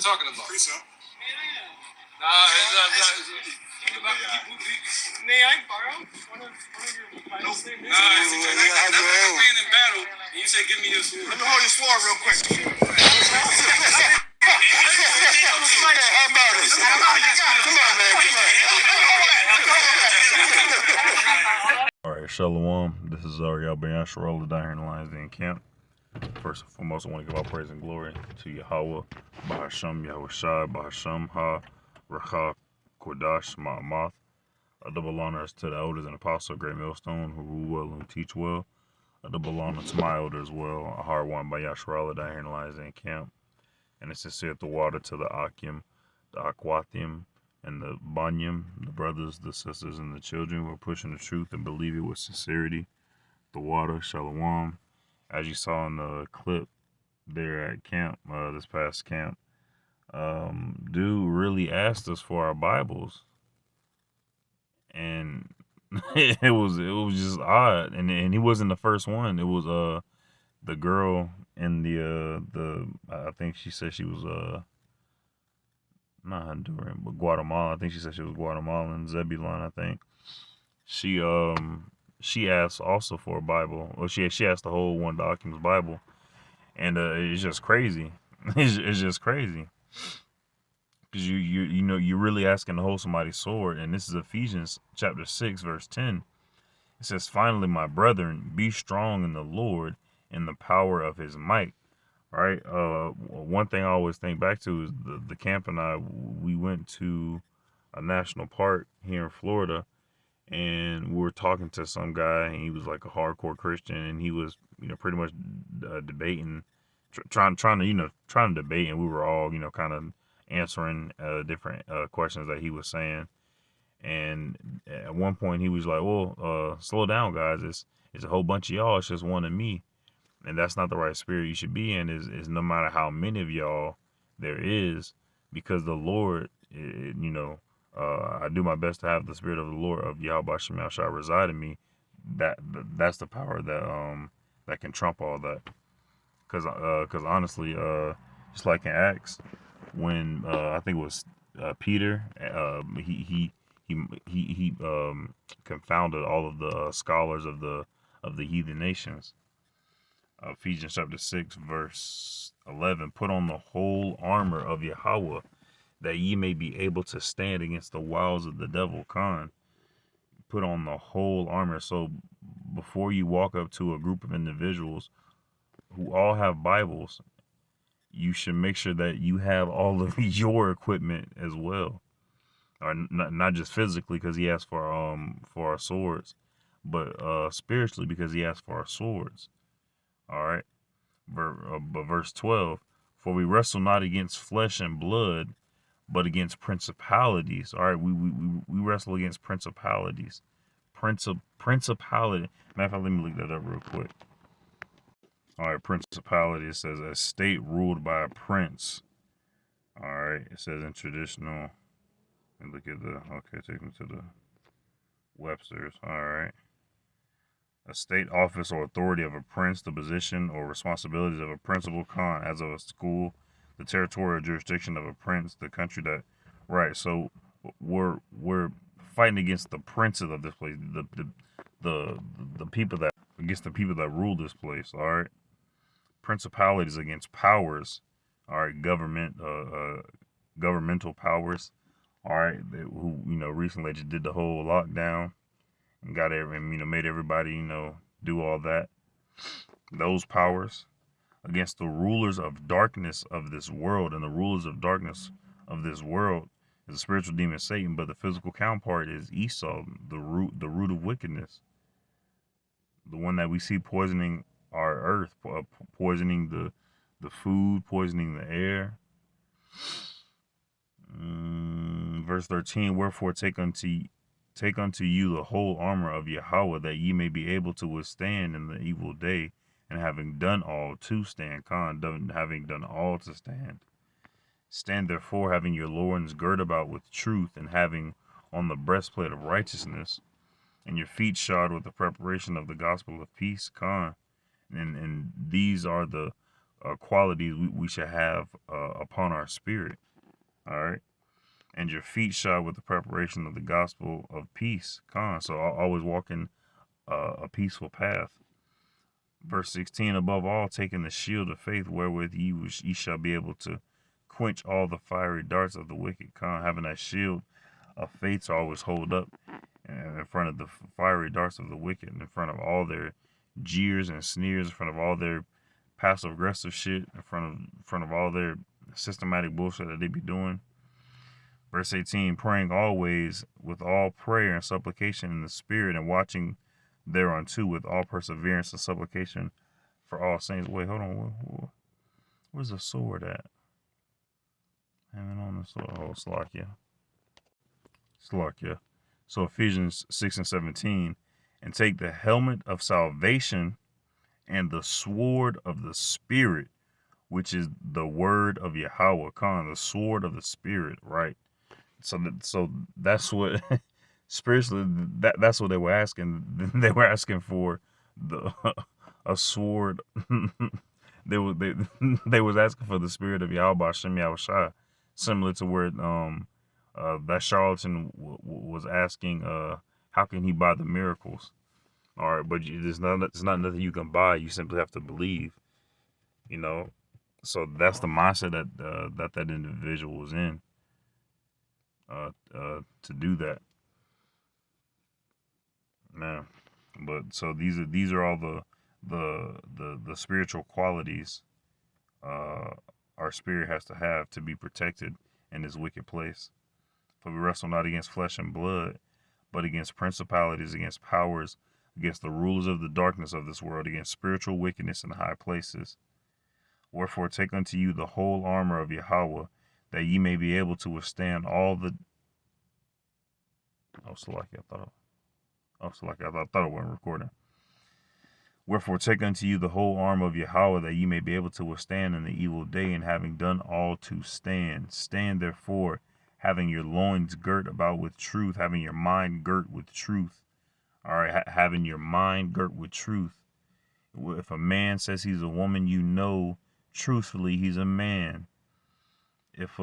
talking about? Precept. Nah, May I borrow one of your Bibles? I'm being in battle, and you say give me your sword. Let me hold your sword real quick. How about it? Come on, man. Alright, Shalom. This is Yahawah down here in the Lions Den camp. First and foremost, I want to give all praise and glory to Yahawah, Bahasham, Yahushai, Bahasham, Ha, Racha, Kodash, Ma'amath. A double honors to the elders and apostles of Great Millstone who rule well and teach well. A double honor to my elders as well. A hard one by Yahawah down here in the Lions Den camp. And it's sincere the water to the Akim, the Aquathium, and the Banyam, the brothers, the sisters, and the children who are pushing the truth and believe it with sincerity. The water, Shalom. As you saw in the clip there at camp, this past camp, dude really asked us for our Bibles. And it was just odd. And he wasn't the first one. It was the girl in the I think she said she was not Honduran, but Guatemala. I think she said she was Guatemalan, Zebulon, I think. She asked also for a Bible. Well, she asked the whole one Documents Bible, and it's just crazy. It's just crazy because you know you're really asking to hold somebody's sword, and this is Ephesians chapter 6 verse 10. It says, "Finally, my brethren, be strong in the Lord and the power of His might." Right. One thing I always think back to is the camp and we went to a national park here in Florida. And we were talking to some guy, and he was like a hardcore Christian, and he was, pretty much debating, trying to debate, and we were all, kind of answering different questions that he was saying. And at one point, he was like, "Well, slow down, guys. It's a whole bunch of y'all. It's just one of me, and that's not the right spirit you should be in. Is no matter how many of y'all there is, because the Lord, I do my best to have the spirit of the Lord of Yahweh Shemel shall reside in me. That's the power that can trump all that. Because honestly, just like in Acts, when I think it was Peter, he confounded all of the scholars of the heathen nations. Ephesians chapter 6 verse 11. Put on the whole armor of Yahawah, that ye may be able to stand against the wiles of the devil. Put on the whole armor. So before you walk up to a group of individuals who all have Bibles, you should make sure that you have all of your equipment as well. Or not just physically, because he asked for our swords, but spiritually, because he asked for our swords. All right. But verse 12, for we wrestle not against flesh and blood, but against principalities. All right, we wrestle against principalities. Principality. Matter of fact, let me look that up real quick. All right, principality. It says a state ruled by a prince. All right, it says in traditional. And look at take me to the Webster's. All right. A state office or authority of a prince, the position or responsibilities of a principal, as of a school, the territorial jurisdiction of a prince, the country that, right? So we're fighting against the princes of this place, the people that against the people that rule this place. All right, principalities against powers. All right, governmental powers. All right, who recently just did the whole lockdown and made everybody do all that. Those powers. Against the rulers of darkness of this world, and the rulers of darkness of this world is the spiritual demon Satan, but the physical counterpart is Esau, the root of wickedness, the one that we see poisoning our earth, poisoning the food, poisoning the air. Verse 13, wherefore take unto you the whole armor of Yahawah, that ye may be able to withstand in the evil day, and having done all to stand, having done all to stand. Stand therefore, having your loins girt about with truth, and having on the breastplate of righteousness, and your feet shod with the preparation of the gospel of peace. And these are the qualities we should have upon our spirit. All right. And your feet shod with the preparation of the gospel of peace. So always walking a peaceful path. Verse 16, above all, taking the shield of faith, wherewith ye shall be able to quench all the fiery darts of the wicked. Having that shield of faith to always hold up in front of the fiery darts of the wicked, in front of all their jeers and sneers, in front of all their passive aggressive shit, in front of all their systematic bullshit that they be doing. Verse 18, praying always with all prayer and supplication in the spirit, and watching thereunto with all perseverance and supplication for all saints. Wait, hold on. Where's the sword at? Hanging on the sword. Oh, Slovakia. So Ephesians 6 and 17, and take the helmet of salvation and the sword of the Spirit, which is the word of Yahawah, the sword of the Spirit, right? So that's what spiritually that's what they were asking. They were asking for a sword. they was asking for the spirit of Yahweh Shem Yahushua, similar to where that charlatan was asking how can he buy the miracles? All right, but it's not nothing you can buy. You simply have to believe. So that's the mindset that individual was in. To do that, man. But so these are all the spiritual qualities our spirit has to have to be protected in this wicked place. For we wrestle not against flesh and blood, but against principalities, against powers, against the rulers of the darkness of this world, against spiritual wickedness in high places. Wherefore take unto you the whole armor of Yahawah, that ye may be able to withstand all the... I thought it wasn't recording. Wherefore take unto you the whole armor of Yahawah, that ye may be able to withstand in the evil day, and having done all to stand. Stand therefore, having your loins girt about with truth, having your mind girt with truth. All right, having your mind girt with truth. If a man says he's a woman, you know truthfully he's a man. If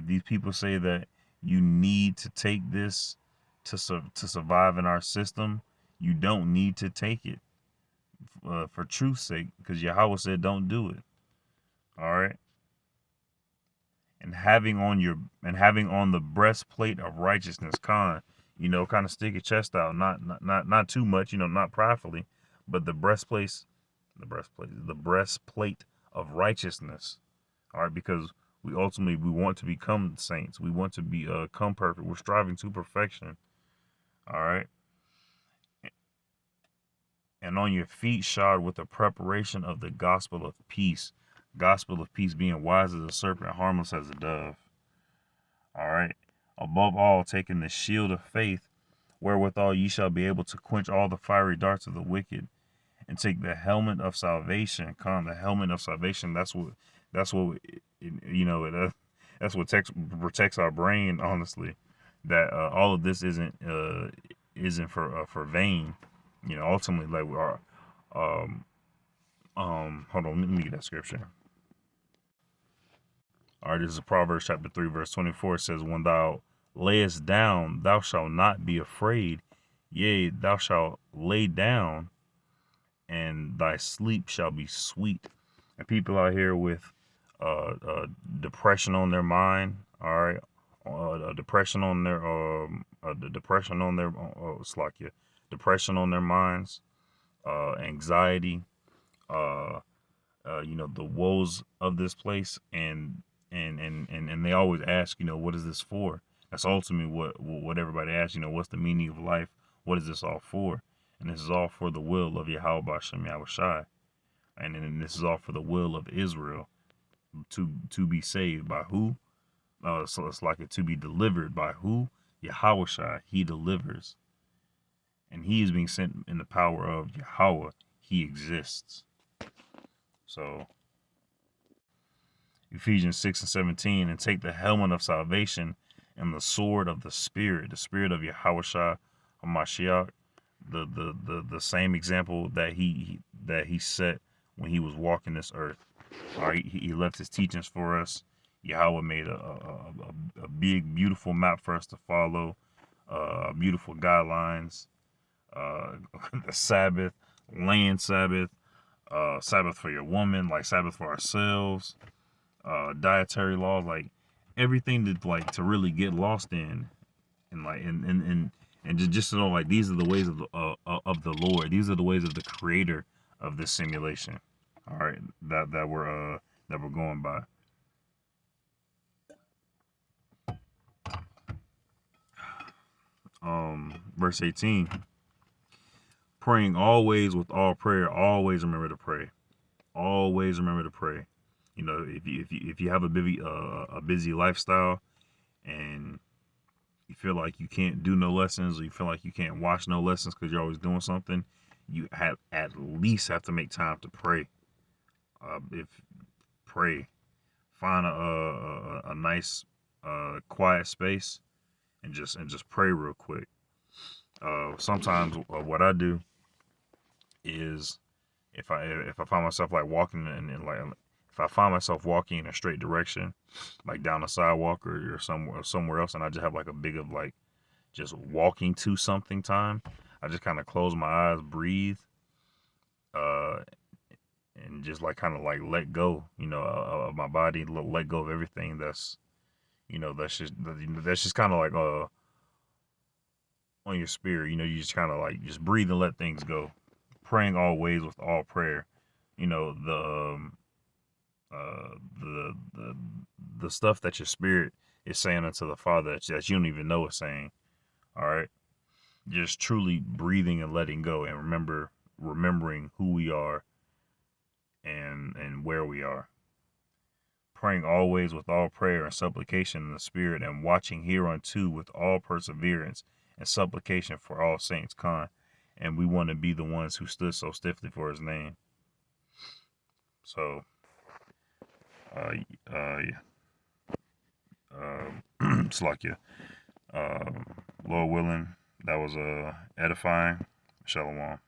these people say that you need to take this to survive in our system, you don't need to take it for truth's sake, because Yahawah said don't do it. All right. And having on the breastplate of righteousness, kind of stick your chest out, not too much, not pridefully, but the breastplate of righteousness. All right, because we want to become saints. We want to become perfect. We're striving to perfection. All right. And on your feet shod with the preparation of the gospel of peace. Gospel of peace, being wise as a serpent, harmless as a dove. All right. Above all, taking the shield of faith, wherewithal ye shall be able to quench all the fiery darts of the wicked, and take the helmet of salvation. The helmet of salvation. That's what protects our brain. Honestly, that all of this isn't for vain. Ultimately, like we are. Hold on, let me get that scripture. All right, this is Proverbs chapter 3, verse 24. It says, when thou layest down, thou shalt not be afraid. Yea, thou shalt lay down, and thy sleep shall be sweet. And people out here with depression on their mind, all right, depression on their minds, anxiety, the woes of this place, and they always ask, what is this for? That's ultimately what everybody asks, what's the meaning of life? What is this all for? And this is all for the will of Yahawah Shem Yahushai. And then this is all for the will of Israel to be saved by who? So it's like it to be delivered by who? Yahawashi. He delivers. And he is being sent in the power of Yahawah. He exists. So Ephesians 6 and 17, and take the helmet of salvation and the sword of the spirit of Yahawashi Hamashiach, the same example that he set when he was walking this earth. All right, he left his teachings for us. Yahawah made a big, beautiful map for us to follow, beautiful guidelines, the Sabbath, land Sabbath, Sabbath for your woman, like Sabbath for ourselves, dietary laws, like everything to really get lost in, and like and just to know, like, these are the ways of the Lord. These are the ways of the Creator of this simulation. All right, that we're going by. Verse 18. Praying always with all prayer. Always remember to pray. Always remember to pray. You know, if you have a busy lifestyle and you feel like you can't do no lessons, or you feel like you can't watch no lessons because you're always doing something, you have at least have to make time to pray. Find a nice quiet space and just pray real quick. Sometimes what I do is if I find myself like walking and like if I find myself walking in a straight direction, like down a sidewalk or somewhere else, and I just have like a big of like just walking to something time, I just kind of close my eyes, breathe, and just like kind of like let go, of my body, let go of everything that's that's just kind of like on your spirit. You just kind of like just breathe and let things go. Praying always with all prayer. The stuff that your spirit is saying unto the Father that you don't even know it's saying. All right, just truly breathing and letting go, and remembering who we are and where we are. Praying always with all prayer and supplication in the Spirit, and watching hereunto with all perseverance and supplication for all saints. And we want to be the ones who stood so stiffly for His name. So, Slakia. Lord willing, that was edifying. Shalom.